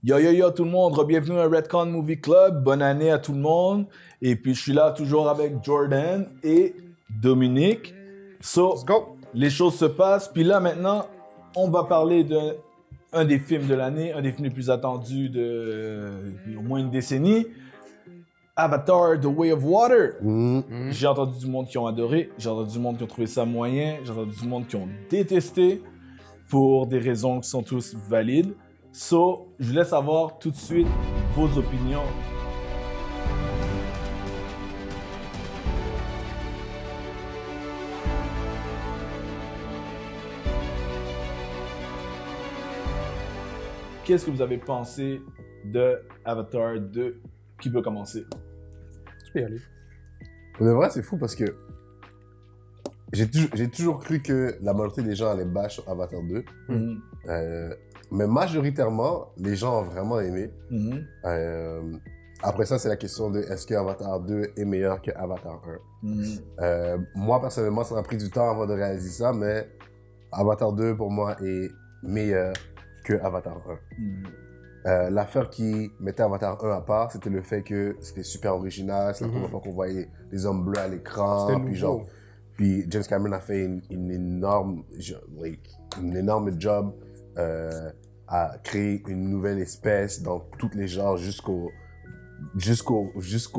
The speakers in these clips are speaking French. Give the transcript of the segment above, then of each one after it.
Yo yo yo tout le monde, bienvenue à Redcon Movie Club, bonne année à tout le monde. Et puis je suis là toujours avec Jordan et Dominique. So, Let's go! les choses se passent, puis là maintenant, on va parler d'un des films de l'année, un des films les plus attendus depuis au moins une décennie. Avatar, The Way of Water. J'ai entendu du monde qui ont adoré, j'ai entendu du monde qui ont trouvé ça moyen, j'ai entendu du monde qui ont détesté pour des raisons qui sont tous valides. So, je vous laisse savoir tout de suite vos opinions. Qu'est-ce que vous avez pensé de Avatar 2? Qui veut commencer? Tu peux y aller. Pour de vrai, c'est fou parce que j'ai toujours cru que la majorité des gens allaient bash sur Avatar 2. Mais majoritairement, les gens ont vraiment aimé. Après ça, c'est la question de est-ce que Avatar 2 est meilleur que Avatar 1? Moi, personnellement, ça m'a pris du temps avant de réaliser ça, mais Avatar 2, pour moi, est meilleur que Avatar 1. L'affaire qui mettait Avatar 1 à part, c'était le fait que c'était super original. C'est la première fois qu'on voyait les hommes bleus à l'écran. C'était nouveau. Puis James Cameron a fait une énorme job à créer une nouvelle espèce dans tous les genres jusqu'aux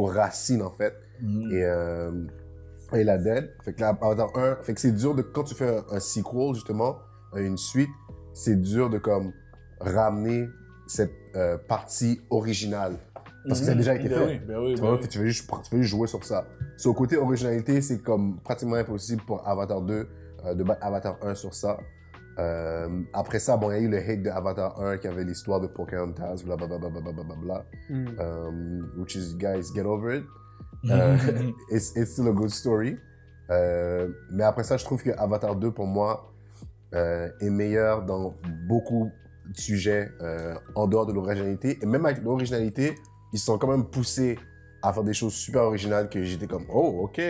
racines en fait. Et la dead. Fait que là, Avatar 1, fait que c'est dur de quand tu fais un sequel justement, une suite, c'est dur de comme ramener cette partie original. Parce que ça a déjà été fait. Tu veux juste jouer sur ça. Sur le côté originalité, c'est comme pratiquement impossible pour Avatar 2 de battre Avatar 1 sur ça. Après ça, bon, il y a eu le hate de Avatar 1 qui avait l'histoire de Pocahontas, blablabla. Which is, guys, get over it. It's still a good story. Mais après ça, je trouve que Avatar 2, pour moi, est meilleur dans beaucoup de sujets en dehors de l'originalité. Et même avec l'originalité, ils sont quand même poussés à faire des choses super originales que j'étais comme, oh, ok,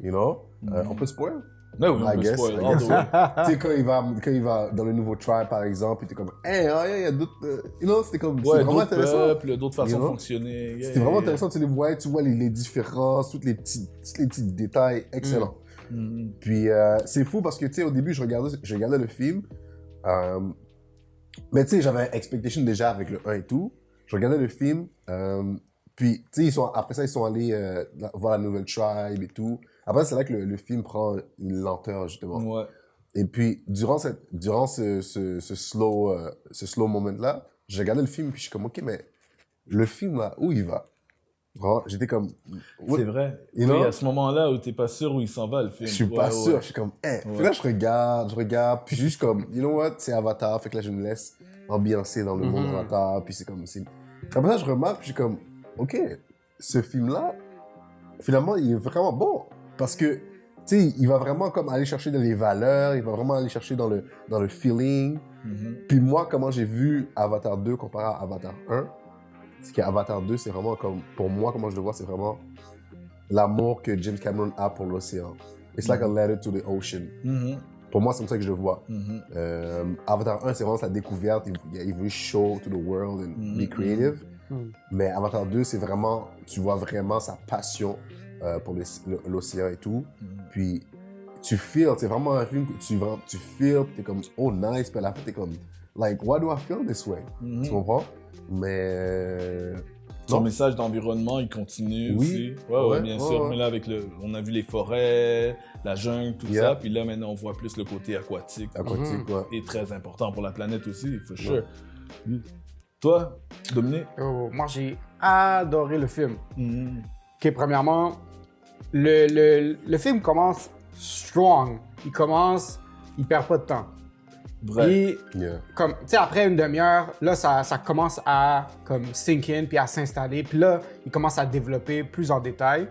you know. On peut spoil? Oui, on peut spoil. Tu sais, quand il va dans le nouveau tribe, par exemple, il était comme, hey, il y a d'autres, you know, c'était comme, c'est vraiment intéressant. Peuples, d'autres façons de fonctionner. C'était vraiment intéressant, tu vois les différences, tous les petits détails, excellent. Puis, c'est fou parce que, tu sais, au début, je regardais le film, mais tu sais, j'avais un expectation déjà avec le 1 et tout. Je regardais le film, puis, tu sais, après ça, ils sont allés voir la nouvelle tribe et tout. Après, c'est là que le film prend une lenteur, justement. Ouais. Et puis, durant ce slow moment-là, j'ai regardé le film, puis je suis comme, OK, mais le film, là, où il va? J'étais comme... C'est vrai. Oui, à ce moment-là où t'es pas sûr où il s'en va, le film. Je suis pas sûr. Je suis comme, Puis là, je regarde, puis juste comme, you know what, c'est Avatar, fait que là, je me laisse ambiancer dans le monde Avatar, puis c'est comme... Après ça, je remarque, puis je suis comme, OK, ce film-là, finalement, il est vraiment bon. Parce que, tu sais, il va vraiment comme aller chercher dans les valeurs, il va vraiment aller chercher dans le feeling. Puis moi, comment j'ai vu Avatar 2 comparé à Avatar 1, c'est qu'Avatar 2, c'est vraiment comme, pour moi, comment je le vois, c'est vraiment l'amour que James Cameron a pour l'océan. It's like a letter to the ocean. Pour moi, c'est comme ça que je le vois. Avatar 1, c'est vraiment sa découverte. Il veut show to the world and be creative. Mais Avatar 2, c'est vraiment, tu vois vraiment sa passion pour l'océan et tout. Puis, tu feels, c'est vraiment un film que tu feels, t'es comme, oh nice, puis à la fin, t'es comme, like, why do I feel this way? Tu comprends? Mais... Son message d'environnement, il continue aussi. Ouais, bien sûr. Mais là, on a vu les forêts, la jungle, tout ça. Puis là, maintenant, on voit plus le côté aquatique. Et très important pour la planète aussi, for sure. Toi, Dominique? Moi, j'ai adoré le film. OK, premièrement, le film commence strong. Il perd pas de temps. Vrai. Et, comme, tu sais, après une demi-heure, là, ça commence à, comme, sink in, puis à s'installer. Puis là, il commence à développer plus en détail.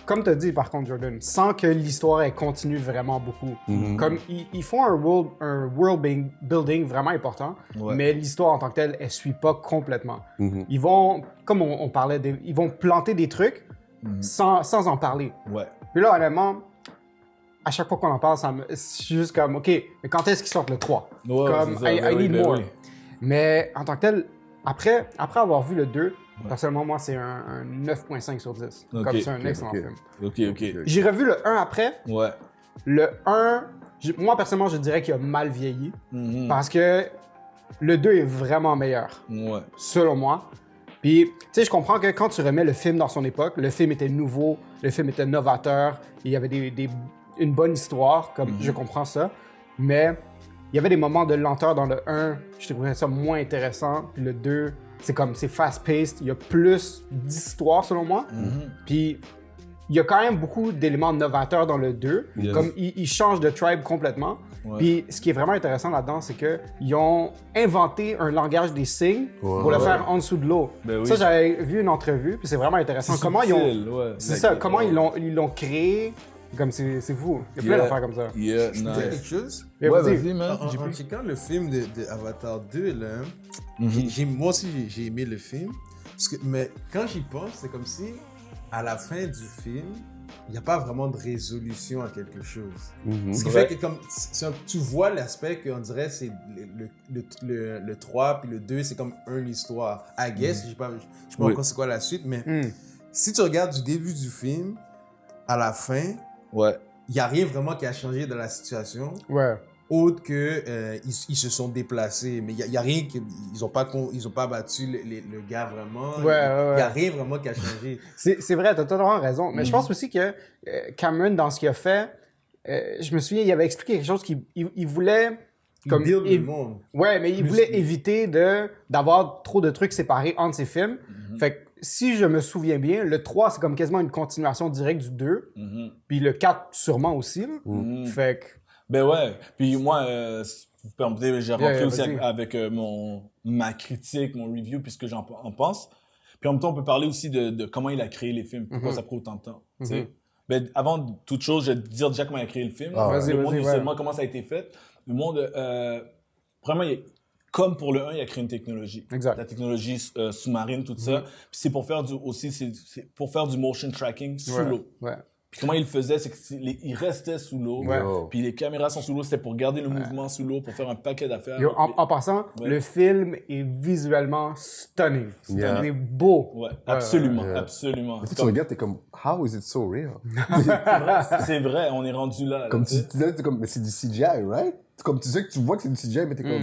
Comme tu as dit, par contre, Jordan, sans que l'histoire, elle continue vraiment beaucoup. Comme, ils font un world building vraiment important, mais l'histoire en tant que telle, elle suit pas complètement. Ils vont, comme on parlait, ils vont planter des trucs sans en parler. Puis là, honnêtement, à chaque fois qu'on en parle, je suis juste comme, OK, mais quand est-ce qu'ils sortent le 3? Comme, I need more. Mais en tant que tel, après avoir vu le 2, personnellement, moi, c'est un 9.5 sur 10. Comme c'est un excellent film. Ok. J'ai revu le 1 après. Ouais. Le 1, moi, personnellement, je dirais qu'il a mal vieilli. Parce que le 2 est vraiment meilleur. Ouais. Selon moi. Puis, tu sais, je comprends que quand tu remets le film dans son époque, le film était nouveau, le film était novateur, il y avait une bonne histoire, comme je comprends ça. Mais il y avait des moments de lenteur dans le 1, je trouvais ça moins intéressant. Puis le 2, c'est fast-paced, il y a plus d'histoire selon moi. Puis il y a quand même beaucoup d'éléments novateurs dans le 2. Yes. Comme ils changent de tribe complètement. Ouais. Puis ce qui est vraiment intéressant là-dedans, c'est qu'ils ont inventé un langage des signes pour le faire en dessous de l'eau. Ben oui. Ça, j'avais vu une entrevue, puis c'est vraiment intéressant. C'est comment subtil, ils ont. ouais. C'est ça, comment ils l'ont créé. Comme c'est fou. Il y a plein d'affaires comme ça. Yeah, Je peux dire quelque nice. chose? Et Ouais, vas-y. vas-y, man. En checkant le film de Avatar 2, là, moi aussi j'ai aimé le film. Mais quand j'y pense, c'est comme si, à la fin du film, il n'y a pas vraiment de résolution à quelque chose. Ce qui fait que tu vois l'aspect qu'on dirait c'est le 3 puis le 2, c'est comme une histoire. I guess, je sais pas encore c'est quoi la suite, mais si tu regardes du début du film à la fin, Ouais. il n'y a rien vraiment qui a changé dans la situation. Ouais. Autre que ils se sont déplacés, mais il y a rien ils ont pas battu le gars vraiment. Il y a rien vraiment qui a changé. C'est vrai, t'as totalement raison. Mais je pense aussi que Cameron, dans ce qu'il a fait, je me souviens, il avait expliqué quelque chose qu'il voulait... Comme build le monde. Ouais, mais il voulait éviter d'avoir trop de trucs séparés entre ses films. Fait que si je me souviens bien, le 3, c'est comme quasiment une continuation directe du 2. Puis le 4, sûrement aussi. Là. Fait que... Ben ouais. Puis moi, vous permettez, j'ai rentré aussi vas-y. avec ma critique, mon review, puis ce que j'en pense. Puis en même temps, on peut parler aussi de comment il a créé les films, pourquoi ça prend autant de temps. Tu sais. Ben, avant toute chose, je vais te dire déjà comment il a créé le film. Vas-y, le monde vas-y, du cinéma, comment ça a été fait. Le monde, vraiment, comme pour le 1, il a créé une technologie. Exact. La technologie sous-marine, tout ça. Puis c'est pour faire c'est pour faire du motion tracking sous l'eau. Ouais. Puis comment il le faisait, c'est qu'il restait sous l'eau. Ouais. Puis les caméras sont sous l'eau, c'était pour garder le mouvement sous l'eau, pour faire un paquet d'affaires. Yo, en passant, Ouais. le film est visuellement stunning. Yeah. Il est beau. Ouais, absolument, ouais. absolument. Mais C'est tu regardes, t'es comme, how is it so real? c'est vrai, on est rendu là. Comme tu sais. tu disais, t'es comme, mais c'est du CGI, right? Comme tu sais que tu vois que c'est du CGI, mais t'es comme,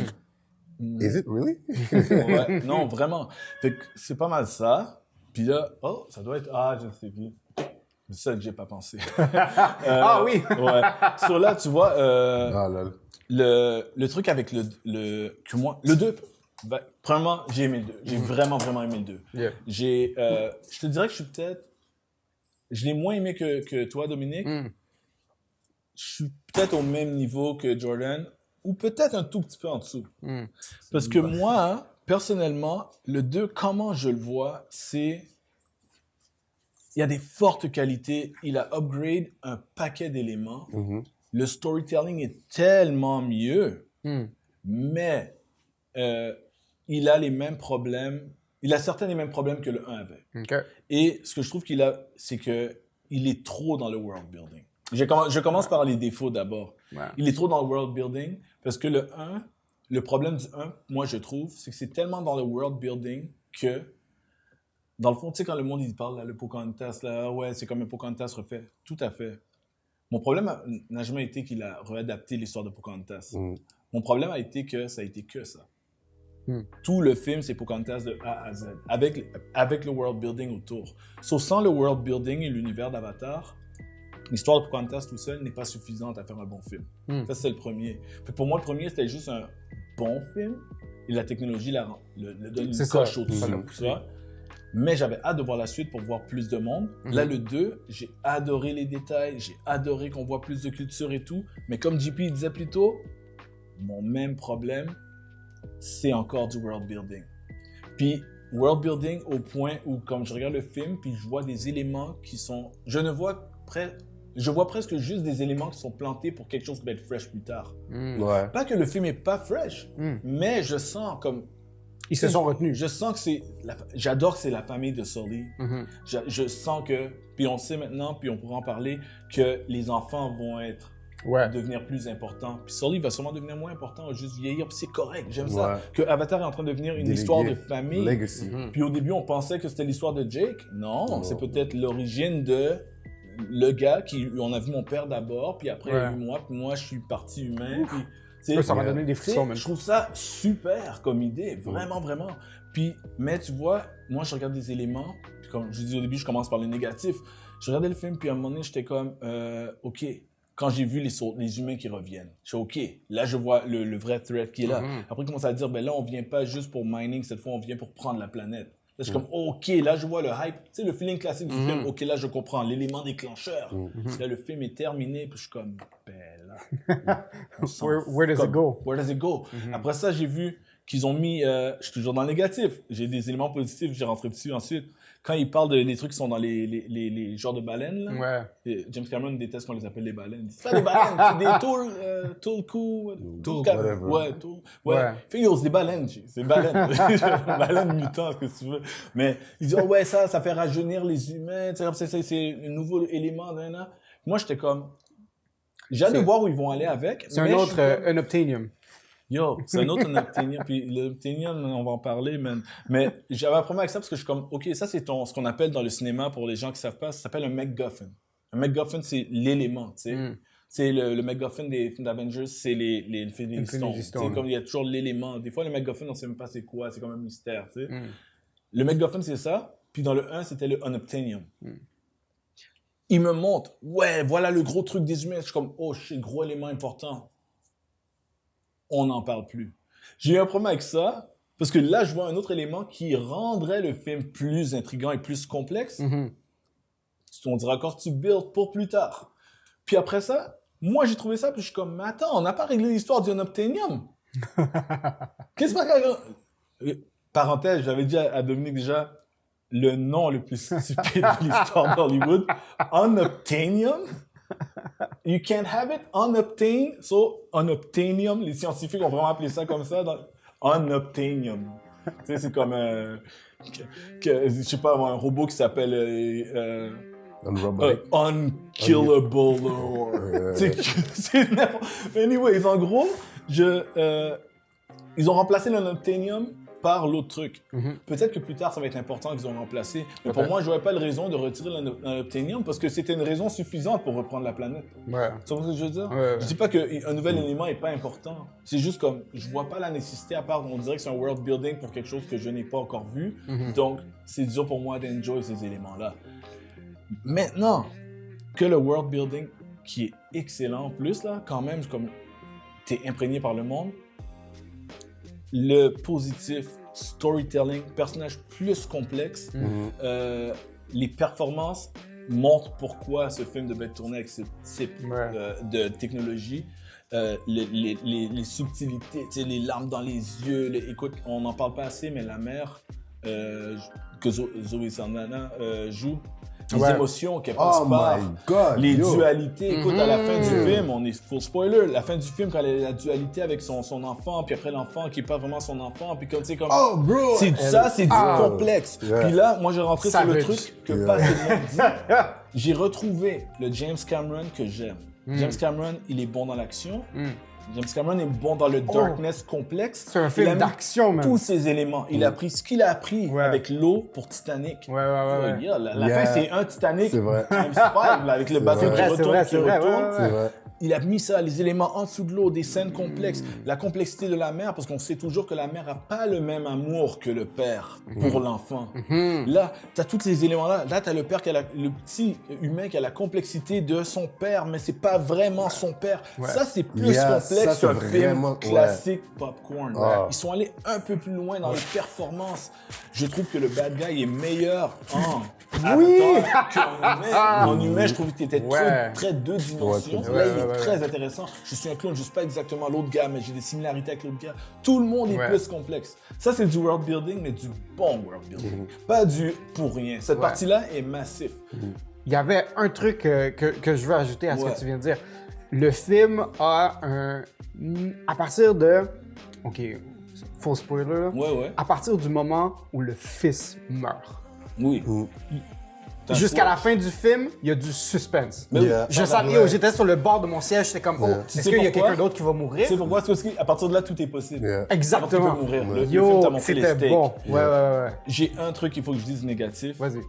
is it really? Ouais, non, vraiment. Fait que c'est pas mal ça. Puis là, oh, ça doit être, je ne sais plus. C'est ça que j'ai pas pensé. Ah oui! Ouais. Sur là, tu vois, Ah là. le truc avec le 2, premièrement, j'ai aimé le 2. J'ai vraiment, vraiment aimé le 2. Yeah. Je te dirais que je l'ai moins aimé que toi, Dominique. Je suis peut-être au même niveau que Jordan, ou peut-être un tout petit peu en dessous. Parce que moi, personnellement, le 2, comment je le vois, c'est... Il y a des fortes qualités. Il a upgrade un paquet d'éléments. Le storytelling est tellement mieux, mais il a les mêmes problèmes. Il a certains des mêmes problèmes que le 1 avait. OK. Et ce que je trouve qu'il a, c'est que il est trop dans le world building. Je commence par les défauts d'abord. Ouais. Il est trop dans le world building parce que le problème du 1, moi je trouve, c'est que c'est tellement dans le world building que dans le fond, tu sais, quand le monde il parle, là, le Pocahontas, là, ouais, c'est comme un Pocahontas refait. Tout à fait. Mon problème n'a jamais été qu'il a réadapté l'histoire de Pocahontas. Mon problème a été que ça a été que ça. Tout le film, c'est Pocahontas de A à Z, avec le world building autour. Sans le world building et l'univers d'Avatar, l'histoire de Pocahontas tout seul n'est pas suffisante à faire un bon film. Ça, c'est le premier. Puis pour moi, le premier, c'était juste un bon film, et la technologie le donne une coche au-dessus. Tu vois? Mais j'avais hâte de voir la suite pour voir plus de monde. Là, le 2, j'ai adoré les détails, j'ai adoré qu'on voit plus de culture et tout. Mais comme JP disait plus tôt, mon même problème, c'est encore du world building. Puis, world building au point où, comme je regarde le film, puis je vois des éléments qui sont... Je vois presque juste des éléments qui sont plantés pour quelque chose qui va être fresh plus tard. Ouais. Pas que le film est pas fresh, mais je sens comme... Ils se sont retenus. Je sens que c'est... J'adore que c'est la famille de Sully. Je sens que... Puis on sait maintenant, puis on pourra en parler, que les enfants vont être devenir plus important. Puis Sully va sûrement devenir moins important, juste vieillir, puis c'est correct. J'aime ça. Que Avatar est en train de devenir une histoire de famille. Legacy. Puis au début, on pensait que c'était l'histoire de Jake. Non, c'est peut-être l'origine de le gars on a vu mon père d'abord, puis après il y a eu moi, puis moi je suis parti humain. Puis, ça m'a donné des frissons, même. Je trouve ça super comme idée, vraiment, vraiment. Puis, mais tu vois, moi je regarde des éléments, puis comme je dis au début, je commence par le négatif. Je regardais le film, puis à un moment donné, j'étais comme, OK, quand j'ai vu les humains qui reviennent, je suis OK, là je vois le vrai threat qui est là. Après, il commence à dire, ben là, on vient pas juste pour mining, cette fois, on vient pour prendre la planète. Là, je suis comme, OK, là, je vois le hype, tu sais, le feeling classique du film, OK, là, je comprends, l'élément déclencheur. Là, le film est terminé, puis je suis comme, ben là, where does it go? Where does it go? Après ça, j'ai vu qu'ils ont mis, je suis toujours dans le négatif, j'ai des éléments positifs, j'ai rentré dessus ensuite. Quand ils parlent des trucs qui sont dans les genres de baleines, là, James Cameron déteste qu'on les appelle les baleines. C'est pas des baleines, c'est des tulku, Figure, c'est des baleines, c'est des baleines. Baleines mutantes, que tu veux. Mais ils disent, ça fait rajeunir les humains, c'est un nouveau élément. Moi, j'étais comme, j'ai hâte de voir où ils vont aller avec. C'est un autre unobtainium. Yo, c'est un autre unobtainium, puis l'unobtainium, on va en parler, man. Mais j'avais un problème avec ça parce que je suis comme, OK, ça c'est ce qu'on appelle dans le cinéma, pour les gens qui savent pas, ça s'appelle un MacGuffin. Un MacGuffin, c'est l'élément, tu sais. C'est le MacGuffin des films d'Avengers, c'est les Infinity Stones. C'est comme, il y a toujours l'élément. Des fois, le MacGuffin, on sait même pas c'est quoi, c'est comme un mystère, tu sais. Le MacGuffin, c'est ça. Puis dans le 1, c'était le unobtainium. Il me montre, voilà le gros truc des humains. Je suis comme, oh shit, gros élément important. On n'en parle plus. J'ai eu un problème avec ça, parce que là, je vois un autre élément qui rendrait le film plus intriguant et plus complexe. On dirait encore tu build pour plus tard. Puis après ça, moi, j'ai trouvé ça, puis je suis comme, mais attends, on n'a pas réglé l'histoire du unobtainium. Qu'est-ce que c'est? Parenthèse, j'avais dit à Dominique déjà, le nom le plus stupide de l'histoire d'Hollywood, unobtainium. You can't have it, unobtained. So, unobtainium, les scientifiques ont vraiment appelé ça comme ça, unobtainium. Tu sais, c'est comme, je sais pas, un robot qui s'appelle unkillable, c'est n'importe. Anyways, en gros, ils ont remplacé l'unobtainium par l'autre truc. Peut-être que plus tard, ça va être important qu'ils ont remplacé. Mais pour moi, je n'aurais pas de raison de retirer l'unobtainium parce que c'était une raison suffisante pour reprendre la planète. Tu vois ce que je veux dire? Je dis pas qu'un nouvel élément est pas important. C'est juste comme, je vois pas la nécessité à part, on dirait que c'est un world building pour quelque chose que je n'ai pas encore vu. Donc, c'est dur pour moi d'enjoy ces éléments-là. Maintenant que le world building, qui est excellent en plus, là, quand même, comme t'es imprégné par le monde, le positif, storytelling, personnage plus complexe, les performances montrent pourquoi ce film devait être tourné avec ce type de technologie. Les subtilités, les larmes dans les yeux, écoute, on n'en parle pas assez, mais la mère que Zoe Saldana joue, les émotions qu'elle passe par, les dualités. Écoute, à la fin du film, on est full spoiler, la fin du film, quand elle a la dualité avec son enfant, puis après l'enfant qui est pas vraiment son enfant, puis comme tu sais, comme c'est du complexe. Puis là, moi j'ai rentré sur le truc que pas assez de monde dit. J'ai retrouvé le James Cameron que j'aime. James Cameron, il est bon dans l'action. James Cameron est bon dans le darkness complexe. C'est un film d'action, même. Tous ces éléments. Il a pris ce qu'il a appris avec l'eau pour Titanic. La fin, c'est un Titanic. C'est vrai. Times 5, là, avec le bateau qui retourne. C'est vrai. Il a mis ça, les éléments en dessous de l'eau, des scènes complexes, la complexité de la mère, parce qu'on sait toujours que la mère n'a pas le même amour que le père pour l'enfant. Là, tu as tous ces éléments-là. Là, tu as le père qui a le petit humain qui a la complexité de son père, mais c'est pas vraiment son père. Ça, c'est plus complexe qu'un film classique popcorn. Ils sont allés un peu plus loin dans les performances. Je trouve que le bad guy est meilleur en Avatar qu'en humain. En humain, je trouve qu'il était très deux dimensions. Là, il est très intéressant. Je suis un clone, je suis pas exactement l'autre gars, mais j'ai des similarités avec l'autre gars. Tout le monde est plus complexe. Ça, c'est du world building, mais du bon world building. Pas du pour rien. Cette partie-là est massive. Il y avait un truc que je veux ajouter à ce que tu viens de dire. Le film a à partir de... OK, full spoiler. À partir du moment où le fils meurt. jusqu'à la fin du film, il y a du suspense. Mais Yeah. Je savais, j'étais sur le bord de mon siège, j'étais comme, Tu est-ce sais qu'il y a pourquoi? quelqu'un d'autre qui va mourir? C'est pourquoi, parce qu'à partir de là, tout est possible. Yeah. Exactement. N'importe qui peut mourir. Le film Yo, t'a montré les c'était stakes. bon. Ouais. J'ai un truc qu'il faut que je dise négatif. Vas-y.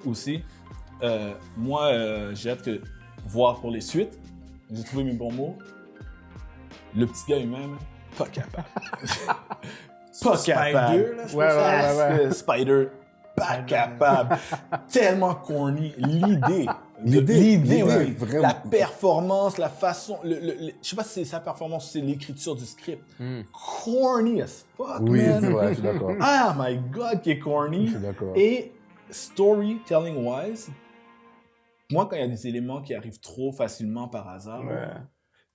Aussi. Moi, j'ai hâte de voir pour les suites. J'ai trouvé mes bons mots. Le petit gars lui-même, pas capable. Pas capable. Spider, là, je Ouais, pense. ouais. Spider, pas capable. Tellement corny. L'idée, L'idée, oui. vraiment. La performance, la façon. Je sais pas si c'est sa performance ou c'est l'écriture du script. Corny as fuck, Oui, man. c'est vrai, je suis d'accord. Ah my god, qui est corny. Je suis d'accord. Et storytelling-wise, moi, quand il y a des éléments qui arrivent trop facilement par hasard,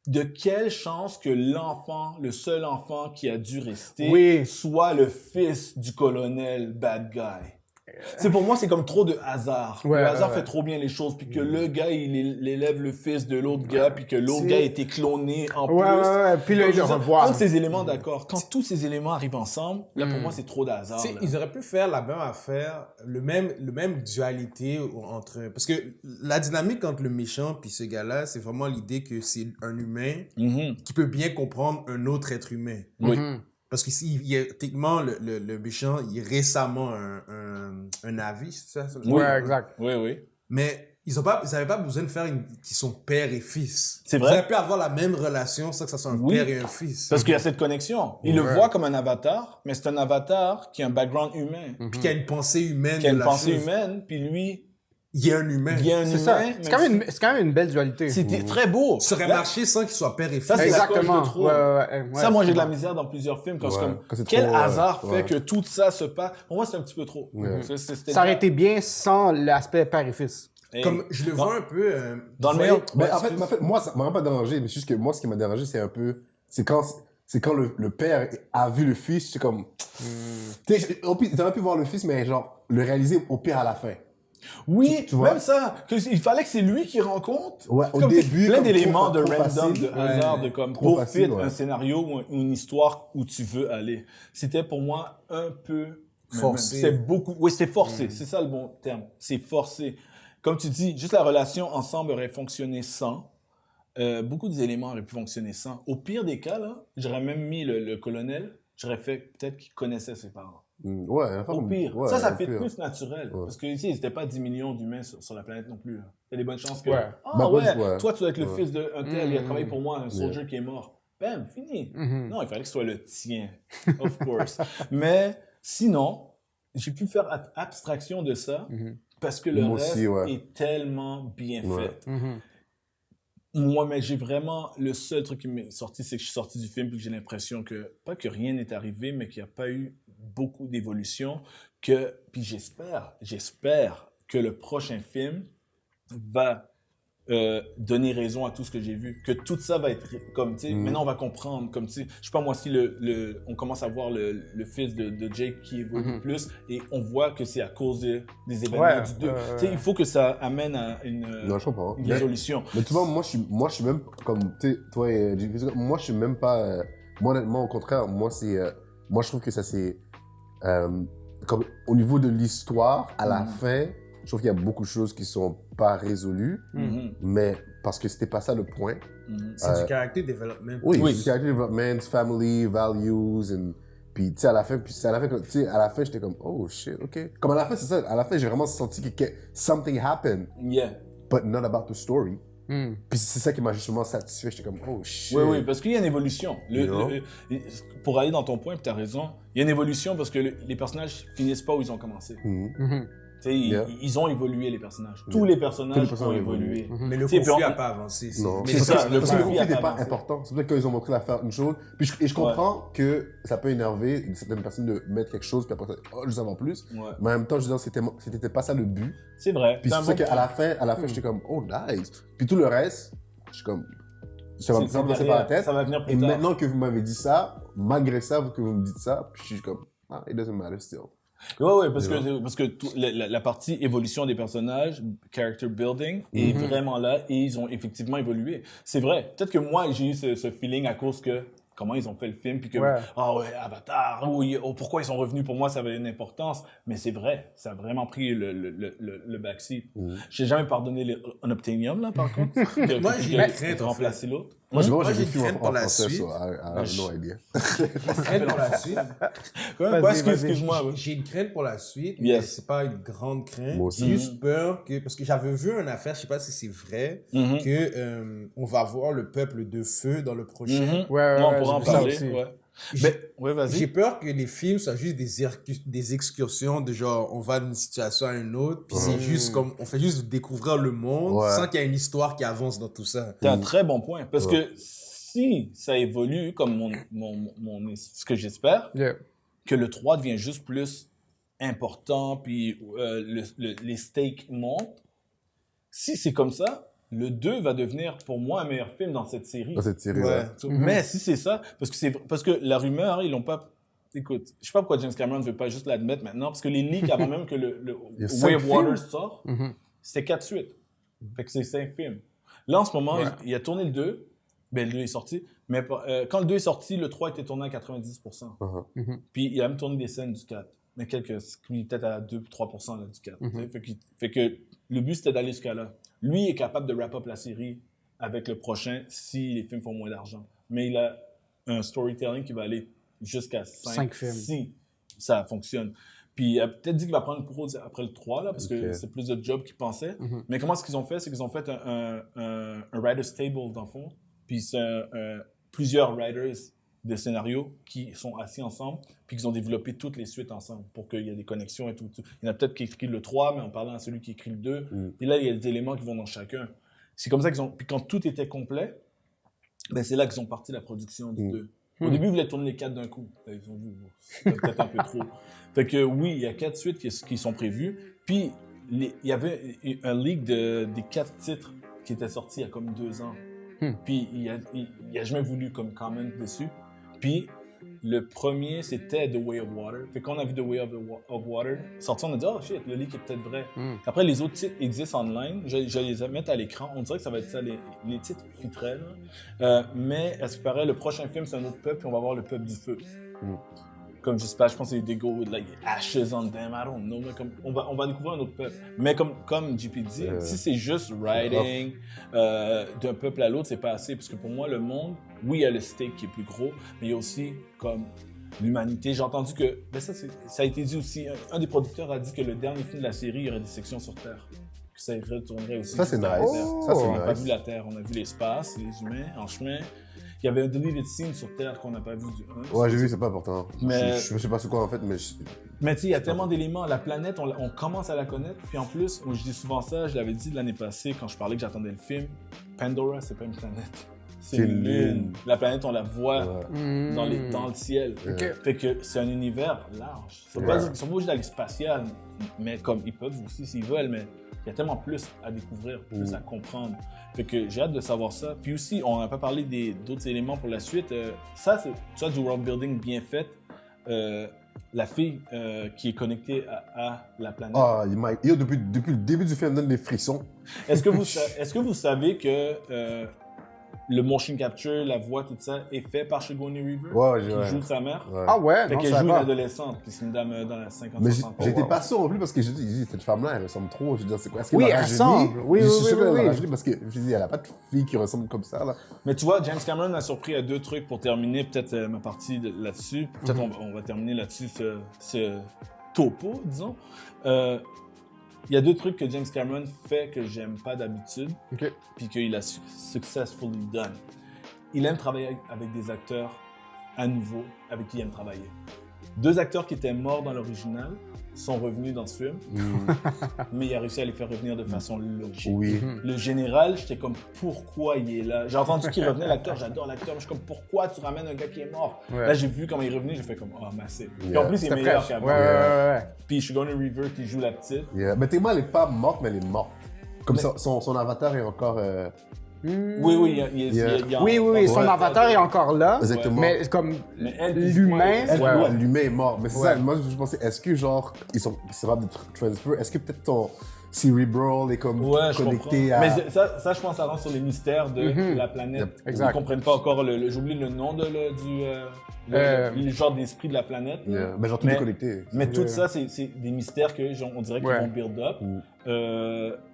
de quelle chance que l'enfant, le seul enfant qui a dû rester, soit le fils du colonel bad guy. C'est pour moi, c'est comme trop de hasard. Le hasard fait trop bien les choses, puis que le gars, il élève le fils de l'autre gars, puis que l'autre gars a été cloné en plus. Puis là, il le revoit. Entre ces éléments, d'accord. Quand tous ces éléments arrivent ensemble, là, pour moi, c'est trop d'hasard. Tu sais, là. ils auraient pu faire la même affaire, le même dualité entre... Parce que la dynamique entre le méchant puis ce gars-là, c'est vraiment l'idée que c'est un humain qui peut bien comprendre un autre être humain. Oui. Parce qu'ici, techniquement, le méchant, il est récemment un avis, c'est ça? Ouais, exact. Oui. Mais ils n'avaient pas besoin de faire qu'ils sont père et fils. C'est vrai. Ils auraient pu avoir la même relation sans que ça soit un père et un fils. Parce qu'il y a cette connexion. Il le voit comme un avatar, mais c'est un avatar qui a un background humain. Puis qu'il y a une pensée humaine Qui a de une la pensée chose. humaine, puis lui, Il y a un humain. il y a un C'est humain. ça. même C'est quand même une belle dualité. C'était très beau. Ça aurait Là, marché sans qu'il soit père et fils. Ça, c'est la coche Exactement. de trop. Ouais. Ça, moi, j'ai de la misère dans plusieurs films. Quand je suis Ouais. comme, Quand c'est quel trop, hasard ouais. fait que tout ça se passe? Pour moi, c'est un petit peu trop. Ouais. C'était Ça aurait été bien sans l'aspect père et fils. Comme je le vois un peu... dans le vous mail. voyez- Mais en fait, moi, ça m'a pas dérangé, mais c'est juste que moi, ce qui m'a dérangé, c'est un peu, c'est quand le père a vu le fils, c'est comme, tu sais, au pire, t'aurais pu voir le fils, mais genre, le réaliser au pire à la fin. Oui, tu vois? même ça. Il fallait que c'est lui qui rencontre. Ouais, au Comme début, plein comme d'éléments trop de random, facile. de hasard, de comme Trop pour facile, fit ouais. un scénario ou une histoire où tu veux aller. C'était pour moi un peu Forcé. C'est beaucoup. Oui, c'est forcé. C'est ça le bon terme. C'est forcé. Comme tu dis, juste la relation ensemble aurait fonctionné sans. Beaucoup des éléments auraient pu fonctionner sans. Au pire des cas, là, j'aurais même mis le colonel. J'aurais fait peut-être qu'il connaissait ses parents. Ouais, enfin, Au pire. ouais, ça au fait pire. plus naturel. Ouais. Parce que ici, ils n'étaient pas 10 millions d'humains sur la planète non plus. là. Il y a des bonnes chances que. Ouais. Ah Bah, ouais, ouais. toi, tu dois être le Ouais. fils d'un tel, il a travaillé pour moi, un soldier qui est mort. Bam, fini. Mhm. Non, il fallait que ce soit le tien. Of course. Mais sinon, j'ai pu faire abstraction de ça parce que le Moi reste aussi, ouais. est tellement bien Ouais. fait. Mhm. Moi, mais j'ai vraiment... Le seul truc qui m'est sorti, c'est que je suis sorti du film et que j'ai l'impression que... Pas que rien n'est arrivé, mais qu'il n'y a pas eu beaucoup d'évolution. Puis j'espère que le prochain film va donner raison à tout ce que j'ai vu. Que tout ça va être comme, tu sais, maintenant on va comprendre. Comme, tu sais, je sais pas moi, si on commence à voir le fils de Jake qui évolue plus et on voit que c'est à cause des événements du 2. Tu sais, il faut que ça amène à Non, je comprends. une résolution. Mais tu vois, moi, je suis même comme, tu sais, toi et moi, je suis même pas, moi, honnêtement, au contraire, moi, je trouve que ça, c'est, comme, au niveau de l'histoire, à la fin, je trouve qu'il y a beaucoup de choses qui sont pas résolues, mais parce que c'était pas ça le point. C'est du character development. Oui, character development, family, values, puis tu sais, à la fin, tu sais, à la fin, j'étais comme, oh shit, ok. Comme à la fin, c'est ça, à la fin, j'ai vraiment senti que something happened, Yeah. but not about the story. Mm. Puis c'est ça qui m'a justement satisfait. J'étais comme, oh shit. Oui, parce qu'il y a une évolution. You Pour aller dans ton point, tu as raison, il y a une évolution parce que les personnages finissent pas où ils ont commencé. Mhm. Tu sais, Yeah. ils ont évolué, les personnages. Tous les personnages ont évolué. Mais le Tu sais, puis conflit on- n'a pas avancé. Non, Mais parce c'est ça, que le parce que le conflit conflit a n'est pas pas avancé. important. C'est peut-être qu'ils ont montré la faire une chose. Puis je comprends que ça peut énerver certaines personnes de mettre quelque chose, puis après, oh, je veux savoir plus. Ouais. Mais en même temps, je veux dire, c'était pas ça le but. C'est vrai. Puis C'est c'est un ça bon qu'à point. la fin, j'étais comme, oh nice. Puis tout le reste, je suis comme, ça va me C'est passer par la tête. Ça va venir plus Et tard. maintenant que vous m'avez dit ça, malgré ça, que vous me dites ça, puis je suis comme, ah, it doesn't matter still. Ouais, parce que la partie évolution des personnages, character building, est vraiment là et ils ont effectivement évolué. C'est vrai. Peut-être que moi, j'ai eu ce feeling à cause que comment ils ont fait le film, puis que, Ouais. ah ouais, Avatar, oui, oh, pourquoi ils sont revenus, pour moi, ça avait une importance. Mais c'est vrai, ça a vraiment pris le backseat. J'ai jamais pardonné les Unobtainium, là, par contre. Moi, j'ai une crainte, de en remplacer l'autre. Moi, Moi, j'ai j'ai vu le film une crainte en pour la français, suite. so I have no idea. J'ai une crainte pour la suite. Excuse-moi. Ouais. J'ai une crainte pour la suite, mais Yes. c'est pas une grande crainte. Moi aussi. J'ai juste peur que, parce que j'avais vu une affaire, je sais pas si c'est vrai, Mhm. que on va voir le peuple de feu dans le prochain. Mhm. Ouais, Non, on ouais, pourra en j'ai vu ça parler. aussi. Ouais. J'ai- Ouais, vas-y. J'ai peur que les films soient juste des excursions de genre, on va d'une situation à une autre, puis c'est juste comme, on fait juste découvrir le monde Ouais. sans qu'il y ait une histoire qui avance dans tout ça. C'est un très bon point. Parce Ouais. que si ça évolue comme ce que j'espère, Yeah. que le 3 devient juste plus important, puis les stakes montent, si c'est comme ça, le 2 va devenir pour moi un meilleur film dans cette série. Dans cette série, Ouais. ouais. Mais si c'est ça, parce que la rumeur, ils l'ont pas. Écoute, je sais pas pourquoi James Cameron ne veut pas juste l'admettre maintenant, parce que les leaks avant même que le Il y a Way 5 of Water films? sort, Mhm. c'était 4 suites. Fait que c'est 5 films. Là, en ce moment, Ouais. il a tourné le 2. Ben, le 2 est sorti. Mais quand le 2 est sorti, le 3 était tourné à 90%. Uh-huh. Puis il a même tourné des scènes du 4. Mais peut-être à 2-3% là, du 4. Mhm. Fait que le but, c'était d'aller jusqu'à là. Lui est capable de wrap up la série avec le prochain si les films font moins d'argent. Mais il a un storytelling qui va aller jusqu'à 5 films. si ça fonctionne. Puis il a peut-être dit qu'il va prendre une pause après le 3, là, parce que Ok. c'est plus de job qu'il pensait. Mhm. Mais comment est-ce qu'ils ont fait? C'est qu'ils ont fait un writer's table, dans le fond. Puis c'est plusieurs writers de scénarios qui sont assis ensemble, puis qu'ils ont développé toutes les suites ensemble pour qu'il y ait des connexions et tout. Il y en a peut-être qui écrit le 3, mais en parlant à celui qui écrit le 2. Et là, il y a des éléments qui vont dans chacun. C'est comme ça qu'ils ont... Puis quand tout était complet, ben c'est là qu'ils ont parti la production du 2. Au début, ils voulaient tourner les 4 d'un coup. Ils ont vu, c'était peut-être un peu trop. Fait que oui, il y a 4 suites qui sont prévues. Puis, il y avait un leak des 4 titres qui étaient sortis il y a comme 2 ans. Puis, il a jamais voulu comme comment dessus. Puis, le premier, c'était The Way of Water. Fait qu'on a vu The Way of Water sortir, on a dit « Oh shit, le leak est peut-être vrai. Après, les autres titres existent online. Je les mettre à l'écran. On dirait que ça va être ça, les titres fitteraient. Mais, à ce qui paraît, le prochain film, c'est un autre peuple, puis on va voir le peuple du feu. Comme je sais pas, je pense que c'est des go with like ashes on them, I don't know. Mais comme, on va découvrir un autre peuple. Mais comme JP dit, si c'est juste writing d'un peuple à l'autre, c'est pas assez. Parce que pour moi, le monde, oui, il y a le stake qui est plus gros, mais il y a aussi comme l'humanité. J'ai entendu que, ben ça a été dit aussi, un des producteurs a dit que le dernier film de la série, il y aurait des sections sur Terre. Que ça retournerait aussi. Ça, c'est sur la nice. Terre. Ça, c'est On n'a pas nice. vu la Terre, on a vu l'espace, les humains en chemin. Il y avait un deleted scene sur Terre qu'on n'a pas vu du 1. Ouais, j'ai vu, c'est pas important. Mais- Je sais pas c'est quoi en fait, mais Mais tu sais, il y a tellement d'éléments. La planète, on commence à la connaître. Puis en plus, moi je dis souvent ça, je l'avais dit l'année passée quand je parlais que j'attendais le film. Pandora, c'est pas une planète. C'est une lune. La planète, on la voit ouais. dans le ciel. Ok. Fait que c'est un univers large. Ils sont pas dire- ils sont pas obligés d'aller spatial, mais comme ils peuvent aussi s'ils veulent, mais il y a tellement plus à découvrir, plus à comprendre. Fait que j'ai hâte de savoir ça. Puis aussi, on n'a pas parlé d'autres éléments pour la suite. Ça, c'est du world building bien fait. La fille qui est connectée à la planète. Ah, yo, depuis le début du film, il me donne des frissons. Est-ce que vous savez que le motion capture, la voix, tout ça, est fait par Sigourney Weaver, Ouais, qui ouais. joue sa mère? Ouais. Ah ouais, Fait non, qu'elle ça joue une va. adolescente, qui c'est une dame dans la 50-60 Mais ans. j'étais pas sûr en plus parce que j'ai dit, cette femme-là, elle ressemble trop. Je veux dire, c'est quoi? Est-ce qu'elle Oui, a elle rajeuni? ressemble. Oui, Je oui, suis sûr oui, qu'elle a oui. rajeuni parce que je dis, elle a pas de fille qui ressemble comme ça, là. Mais tu vois, James Cameron a surpris à 2 trucs pour terminer peut-être ma partie là-dessus. Peut-être on va terminer là-dessus ce topo, disons. Il y a 2 trucs que James Cameron fait que j'aime pas d'habitude, Ok. puis qu'il a successfully done. Il aime travailler avec des acteurs à nouveau avec qui il aime travailler. 2 acteurs qui étaient morts dans l'original sont revenus dans ce film, mais il a réussi à les faire revenir de façon logique. Oui. Le général, j'étais comme, pourquoi il est là? J'ai entendu qu'il revenait, l'acteur, j'adore l'acteur, mais je suis comme, pourquoi tu ramènes un gars qui est mort? Ouais. Là, j'ai vu comment il est revenu, j'ai fait comme, oh, massif. Puis Yeah. en plus, il est C'est meilleur fraîche. qu'avant. Ouais, ouais, ouais. Puis Sigourney Weaver qui joue la petite. Yeah. Mais Théma, elle est pas morte, mais elle est morte. Comme ça, son avatar est encore. Oui, il y a Oui, son Ouais. avatar est encore là. Exactement. Mais comme Mais elle, l'humain, Elle, ouais, ouais, ouais. l'humain est mort. Mais c'est Ouais. ça, moi je pensais, est-ce que genre, ils sont capables de transfer, est-ce que peut-être cerebral et comme Ouais, je connecté comprends. à... Mais ça, je pense, ça rentre sur les mystères de la planète. Yep. Exact. Ils comprennent pas encore j'oublie le nom le genre d'esprit de la planète. Yeah. Ben, genre, tout est connecté. Mais tout ça, c'est des mystères que on dirait qu'ils vont build up.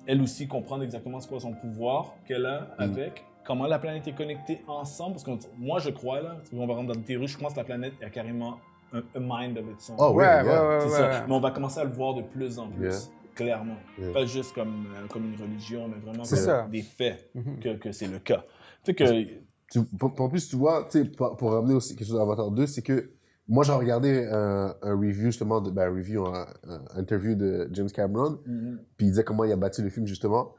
Elle aussi comprendre exactement c'est quoi son pouvoir qu'elle a avec, comment la planète est connectée ensemble. Parce que moi, je crois, là, on va rentrer dans des théories, je pense que la planète a carrément un mind of its own. Oh, ouais, C'est ça. Mais on va commencer à le voir de plus en plus. Clairement. Yeah. Pas juste comme une religion, mais vraiment C'est ça. des faits que c'est le cas. Fait que... En plus, tu vois, tu sais, pour ramener aussi quelque chose d'Avatar 2, c'est que moi, j'ai regardé un review, justement, un interview de James Cameron, puis il disait comment il a bâti le film, justement.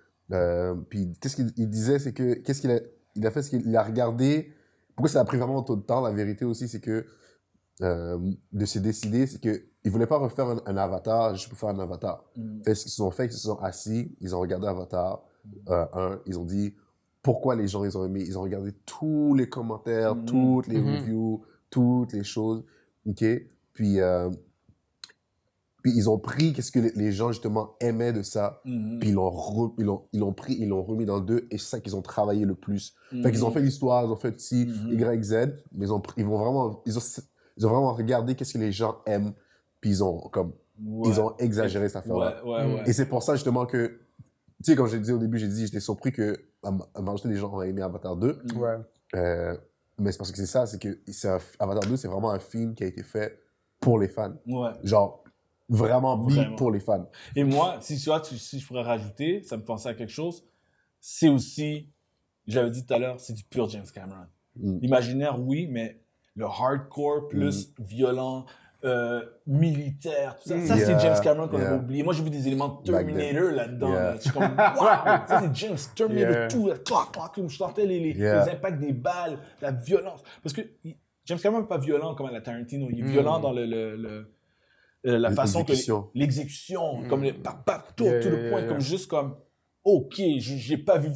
Puis qu'est-ce qu'il disait, c'est que, qu'est-ce qu'il a fait, c'est qu'il a regardé, pourquoi ça a pris vraiment autant de temps, la vérité aussi, c'est que, de se décider, c'est que ils voulaient pas refaire un Avatar juste pour faire un Avatar. Fait ce qu'ils se sont fait, ils se sont assis, ils ont regardé Avatar 1, ils ont dit pourquoi les gens ils ont aimé, ils ont regardé tous les commentaires, toutes les reviews, toutes les choses, ok. Puis ils ont pris qu'est-ce que les gens justement aimaient de ça, puis ils l'ont pris, ils l'ont remis dans le 2 et c'est ça qu'ils ont travaillé le plus. Fait qu'ils ont fait l'histoire, ils ont fait T, Y, Z, mais ils ont vraiment regardé qu'est-ce que les gens aiment, puis ils ont exagéré cette affaire-là. Et c'est pour ça justement que, tu sais, comme j'ai dit au début, j'étais surpris que la majorité des gens ont aimé Avatar 2. Mais c'est parce que c'est ça, c'est que Avatar 2, c'est vraiment un film qui a été fait pour les fans. Genre, vraiment big pour les fans. Et moi, si je pourrais rajouter, ça me pensait à quelque chose, c'est aussi, j'avais dit tout à l'heure, c'est du pur James Cameron. L'imaginaire, oui, mais le hardcore plus violent, militaire, tout ça, c'est James Cameron qu'on a oublié. Moi, j'ai vu des éléments de Terminator là-dedans. Là. Je suis comme, wow! Ça, c'est James Terminator, tout, là, clac, je sentais les impacts des balles, la violence. Parce que James Cameron n'est pas violent comme à la Tarantino. Il est violent dans la façon que l'exécution, comme tout le point, comme juste comme, OK, j'ai pas vu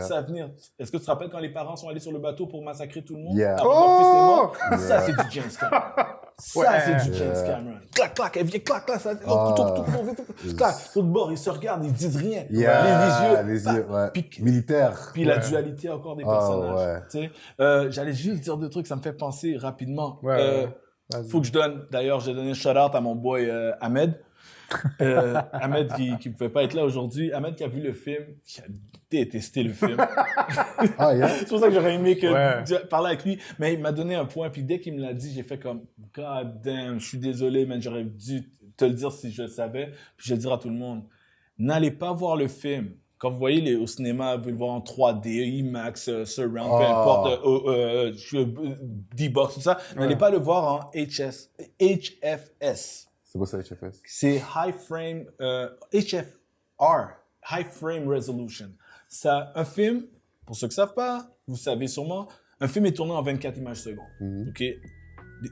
ça venir. Est-ce que tu te rappelles quand les parents sont allés sur le bateau pour massacrer tout le monde? Ça, c'est du James Cameron. Ça, c'est du James Cameron. Clac, clac, elle vient, clac, clac, ça, clac. Sur le bord, ils se regardent, ils disent rien. Les yeux, militaire. Puis la dualité encore des personnages. Tu sais, j'allais juste dire deux trucs, ça me fait penser rapidement. Faut que je donne, d'ailleurs, j'ai donné un shout-out à mon boy Ahmed. Ahmed qui pouvait pas être là aujourd'hui. Ahmed qui a vu le film, qui a détesté le film. C'est pour ça que j'aurais aimé parler avec lui. Mais il m'a donné un point, puis dès qu'il me l'a dit, j'ai fait comme God damn, je suis désolé, man, j'aurais dû te le dire si je le savais. Puis je vais le dire à tout le monde. N'allez pas voir le film. Quand vous voyez au cinéma, vous le voir en 3D, IMAX, Surround, peu importe, D-Box, tout ça, n'allez pas le voir en HFS. C'est quoi ça, HFS? C'est High Frame, HFR, High Frame Resolution. Ça, un film, pour ceux qui ne savent pas, vous savez sûrement, un film est tourné en 24 images secondes. OK?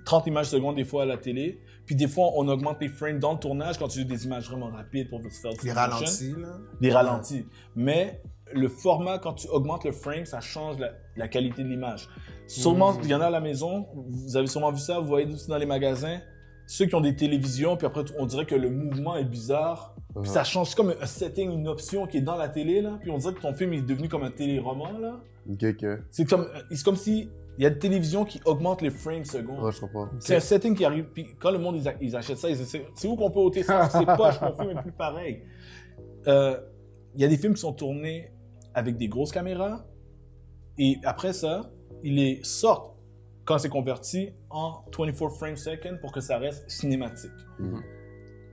30 images secondes des fois à la télé. Puis des fois, on augmente les frames dans le tournage quand tu veux des images vraiment rapides pour faire des ralentis, là. Des ralentis. Mais le format, quand tu augmentes le frame, ça change la qualité de l'image. Sûrement, il y en a à la maison, vous avez sûrement vu ça, vous voyez aussi dans les magasins, ceux qui ont des télévisions, puis après, on dirait que le mouvement est bizarre. Puis ça change, c'est comme un setting, une option qui est dans la télé, là. Puis on dirait que ton film est devenu comme un téléroman, là. C'est comme si il y a des télévisions qui augmentent les frames secondes. Ouais, je comprends. C'est un setting qui arrive, puis quand le monde, ils achètent ça, ils essaient, c'est où qu'on peut ôter ça? C'est poche, mon film est plus pareil. Il y a des films qui sont tournés avec des grosses caméras, et après ça, ils les sortent quand c'est converti en 24 frames second pour que ça reste cinématique.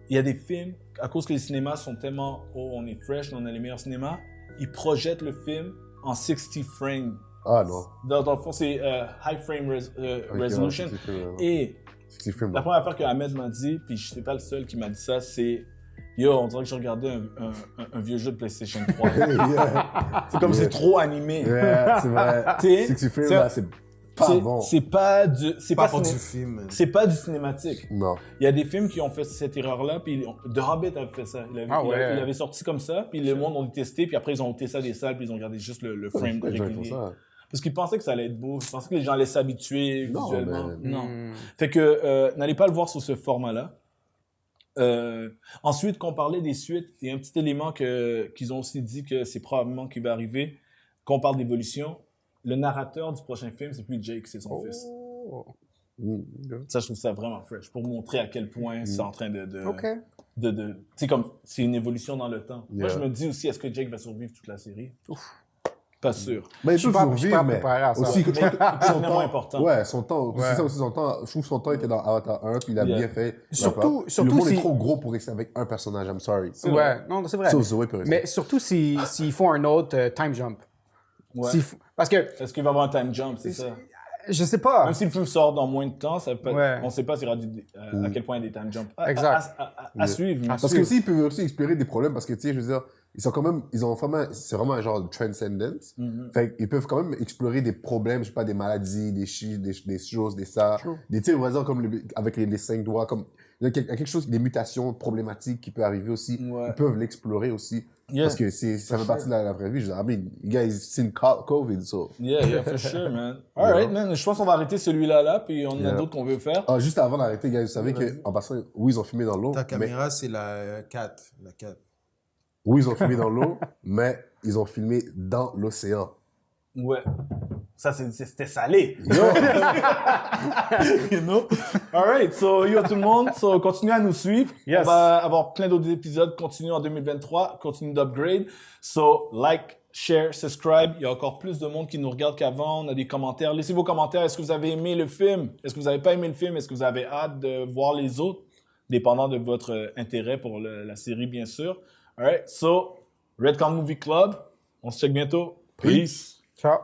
Il y a des films, à cause que les cinémas sont tellement, on est fresh, on a les meilleurs cinémas, ils projettent le film en 60 frames. Ah non. Dans le fond, c'est High Frame Resolution. Et la première affaire que Ahmed m'a dit, puis je ne suis pas le seul qui m'a dit ça, c'est yo, on dirait que je regardais un vieux jeu de PlayStation 3. C'est comme c'est trop animé. C'est vrai. 60 frames, là, c'est pas bon. C'est pas du film. C'est pas du cinématique. Non. Il y a des films qui ont fait cette erreur-là, puis The Hobbit avait fait ça. Il avait sorti comme ça, puis le monde ont testé, puis après ils ont ôté ça des salles, puis ils ont gardé juste le frame régulier. Parce qu'ils pensaient que ça allait être beau. Je pensais que les gens allaient s'habituer visuellement. Non. Fait que n'allez pas le voir sur ce format-là. Ensuite, quand on parlait des suites, il y a un petit élément qu'ils ont aussi dit que c'est probablement qui va arriver. Quand on parle d'évolution, le narrateur du prochain film, c'est plus Jake, c'est son fils. Ça, je trouve ça vraiment fresh pour montrer à quel point c'est en train c'est comme, c'est une évolution dans le temps. Moi, je me dis aussi, est-ce que Jake va survivre toute la série? Pas sûr. Mais il Je peut suis pas survivre, mais préparé à ça. aussi que Son temps important. Ouais, son temps. Ouais. C'est ça aussi, son temps. Je trouve que son temps était dans Avatar 1, puis il a bien fait. Surtout le monde si- est trop gros pour rester avec un personnage, I'm sorry. Ouais, non, c'est vrai. Ça, Zoé peut rester. Mais surtout s'ils font un autre time jump. Ouais. Parce que, Est-ce qu'il va y avoir un time jump, c'est ça? je sais pas. Même si le film sort dans moins de temps, ça peut Ouais. on sait pas s'il y aura à quel point il y a des time jumps. Exact. À suivre. mais- Parce que aussi, ils peuvent aussi explorer des problèmes, parce que, tu sais, je veux dire, c'est vraiment un genre de transcendence. Fait qu'ils peuvent quand même explorer des problèmes, je sais pas, des maladies, des choses, des ça. Des, tu sais, par exemple, comme avec les 5 doigts, comme, il y a quelque chose, des mutations problématiques qui peuvent arriver aussi. Ouais. Ils peuvent l'explorer aussi. Yeah. Parce que ça fait partie de la vraie vie. Je veux dire, I mean, you guys seen COVID, so. Yeah, for sure, man. Alright, man. Je pense qu'on va arrêter celui-là, puis on en a d'autres qu'on veut faire. Ah, juste avant d'arrêter, guys, vous savez qu'en passant, oui, ils ont filmé dans l'eau. Ta mais- caméra, c'est la 4. La 4. Oui, ils ont filmé dans l'eau, mais ils ont filmé dans l'océan. Ouais. Ça, c'était salé. Yo! You know? Alright, so yo tout le monde, so continuez à nous suivre. Yes. On va avoir plein d'autres épisodes, continuez en 2023, continuez d'upgrade. So, like, share, subscribe. Il y a encore plus de monde qui nous regarde qu'avant. On a des commentaires. Laissez vos commentaires. Est-ce que vous avez aimé le film? Est-ce que vous n'avez pas aimé le film? Est-ce que vous avez hâte de voir les autres? Dépendant de votre intérêt pour la série, bien sûr. Alright, so, Redcon Movie Club. On se check bientôt. Peace. Ciao.